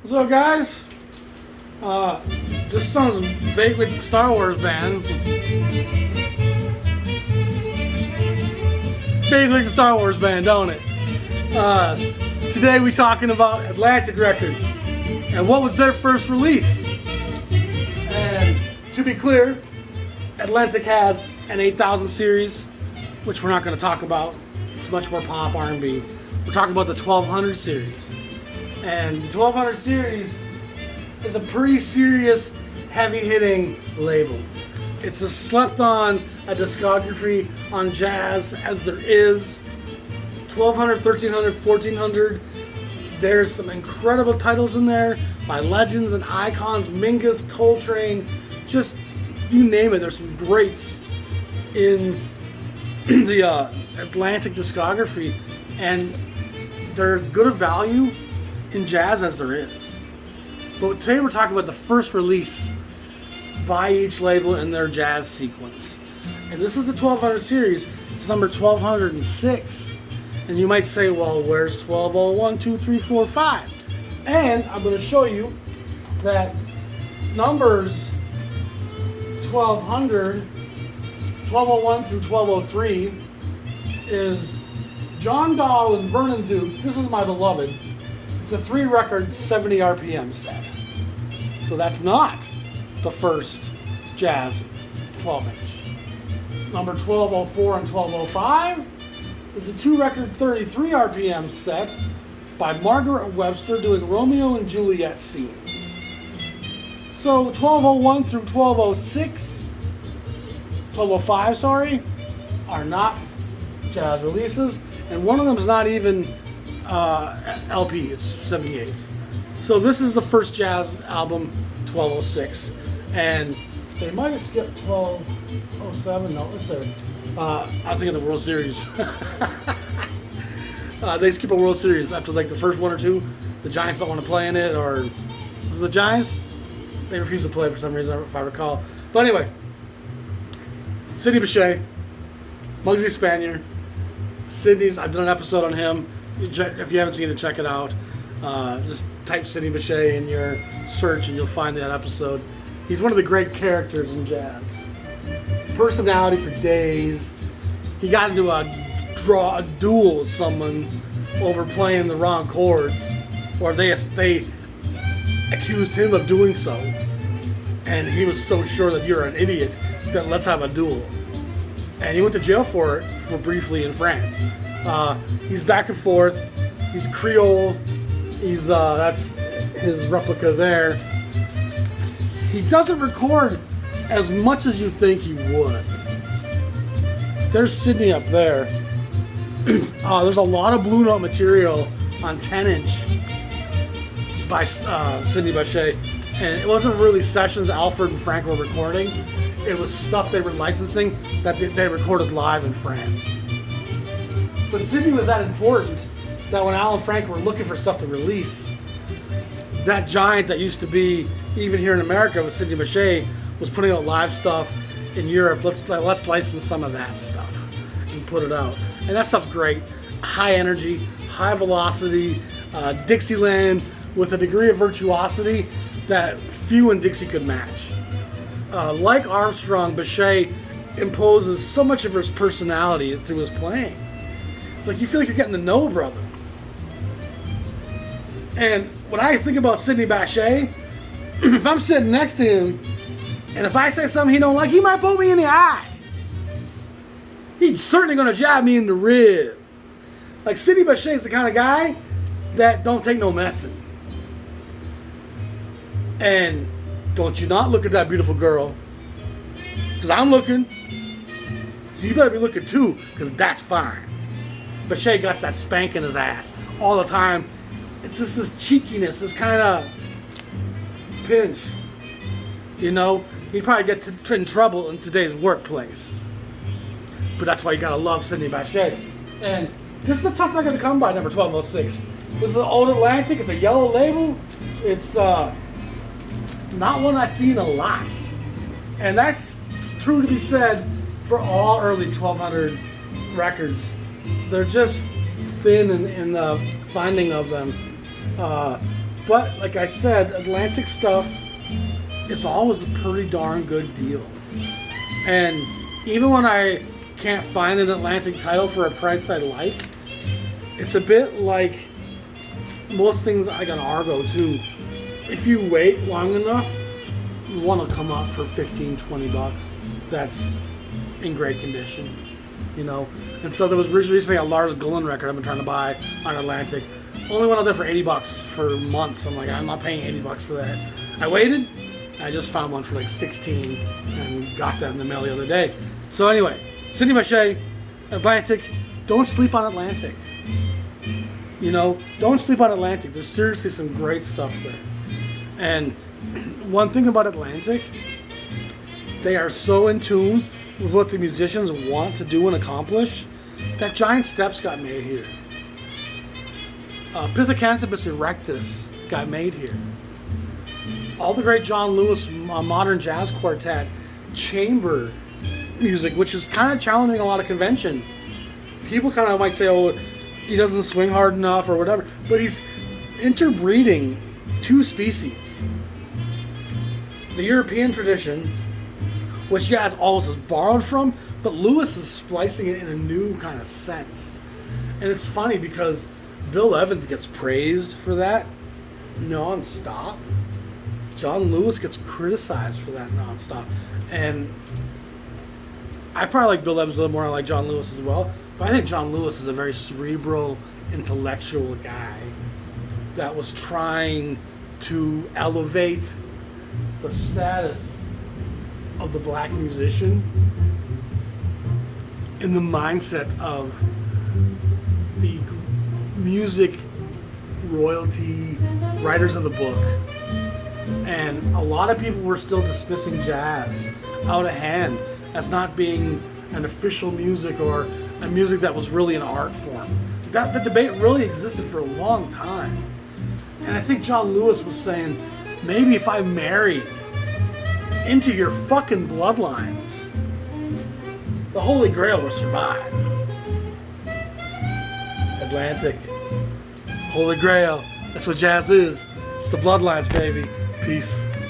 What's up, guys? This sounds vaguely like the Star Wars band. Vaguely like the Star Wars band, don't it? Today we're talking about Atlantic Records and what was their first release. And to be clear, Atlantic has an 8000 series, which we're not going to talk about. It's much more pop R&B. We're talking about the 1200 series. And the 1200 series is a pretty serious, heavy-hitting label. It's as slept on a discography on jazz as there is. 1200, 1300, 1400. There's some incredible titles in there by legends and icons, Mingus, Coltrane, just you name it. There's some greats in the Atlantic discography, and there's good a value in jazz as there is. But today we're talking about the first release by each label in their jazz sequence. And this is the 1200 series. It's number 1206. And you might say, well, where's 1201, 2, 3, 4, 5? And I'm going to show you that numbers 1200, 1201 through 1203 is John Dahl and Vernon Duke. This is My Beloved. It's a 3-record, 70 RPM set. So that's not the first jazz 12-inch. Number 1204 and 1205 is a 2-record, 33 RPM set by Margaret Webster doing Romeo and Juliet scenes. So 1201 through 1206, 1205, sorry, are not jazz releases, and one of them is not even LP, it's 78s. So this is the first jazz album, 1206, and they might have skipped 1207. No, it's there. I was thinking the World Series. They skip a World Series after like the first one or two. The Giants don't want to play in it, or was it the Giants? They refuse to play for some reason, if I recall. But anyway, Sidney Bechet, Muggsy Spanier. Sidney's, I've done an episode on him. If you haven't seen it, check it out. Just type Sidney Bechet in your search and you'll find that episode. He's one of the great characters in jazz. Personality for days. He got into a duel with someone over playing the wrong chords, or they accused him of doing so, and he was so sure that you're an idiot that let's have a duel. And he went to jail for it for briefly in France. He's back and forth. He's Creole. He's that's his replica there. He doesn't record as much as you think he would. There's Sidney up there. There's a lot of Blue Note material on 10-inch by Sidney Bechet, and it wasn't really sessions Alfred and Frank were recording. It was stuff they were licensing that they recorded live in France. But Sidney was that important that when Al and Frank were looking for stuff to release, that giant that used to be even here in America with Sidney Bechet was putting out live stuff in Europe. Let's license some of that stuff and put it out. And that stuff's great. High energy, high velocity, Dixieland with a degree of virtuosity that few in Dixie could match. Like Armstrong, Bechet imposes so much of his personality through his playing. It's like you feel like you're getting to know a brother. And when I think about Sidney Bechet, if I'm sitting next to him, and if I say something he don't like, he might poke me in the eye. He's certainly going to jab me in the rib. Like, Sidney Bechet's the kind of guy that don't take no messing. And don't you not look at that beautiful girl, because I'm looking. So you better be looking too, because that's fine. Bechet got that spank in his ass all the time. It's just this cheekiness, this kind of pinch. You know, he'd probably get in trouble in today's workplace. But that's why you gotta love Sidney Bechet. And this is a tough record to come by, number 1206. This is an old Atlantic, it's a yellow label. It's not one I've seen a lot. And that's true to be said for all early 1200 records. They're just thin in the finding of them. But like I said, Atlantic stuff, it's always a pretty darn good deal. And even when I can't find an Atlantic title for a price I like, it's a bit like most things like on Argo too. If you wait long enough, one will come up for 15, 20 bucks. That's in great condition, you know. And so there was recently a Lars Gullen record I've been trying to buy on Atlantic. Only went out there for 80 bucks for months. I'm like, I'm not paying 80 bucks for that. I waited. I just found one for like 16 and got that in the mail the other day. So anyway, Sidney Bechet, Atlantic. Don't sleep on Atlantic. You know, don't sleep on Atlantic. There's seriously some great stuff there. And one thing about Atlantic, they are so in tune with what the musicians want to do and accomplish that giant steps got made here. Pithecanthropus erectus got made here. All the great John Lewis modern jazz quartet chamber music, which is kind of challenging a lot of convention. People kind of might say, oh, he doesn't swing hard enough or whatever, but he's interbreeding two species. The European tradition, which jazz always has borrowed from, but Lewis is splicing it in a new kind of sense. And it's funny because Bill Evans gets praised for that non-stop. John Lewis gets criticized for that non-stop. And I probably like Bill Evans a little more than I like John Lewis as well. But I think John Lewis is a very cerebral, intellectual guy that was trying to elevate the status of the black musician in the mindset of the music royalty writers of the book. And a lot of people were still dismissing jazz out of hand as not being an official music or a music that was really an art form. That debate really existed for a long time. And I think John Lewis was saying, maybe if I marry into your fucking bloodlines, the Holy Grail will survive. Atlantic, Holy Grail, that's what jazz is. It's the bloodlines, baby. Peace.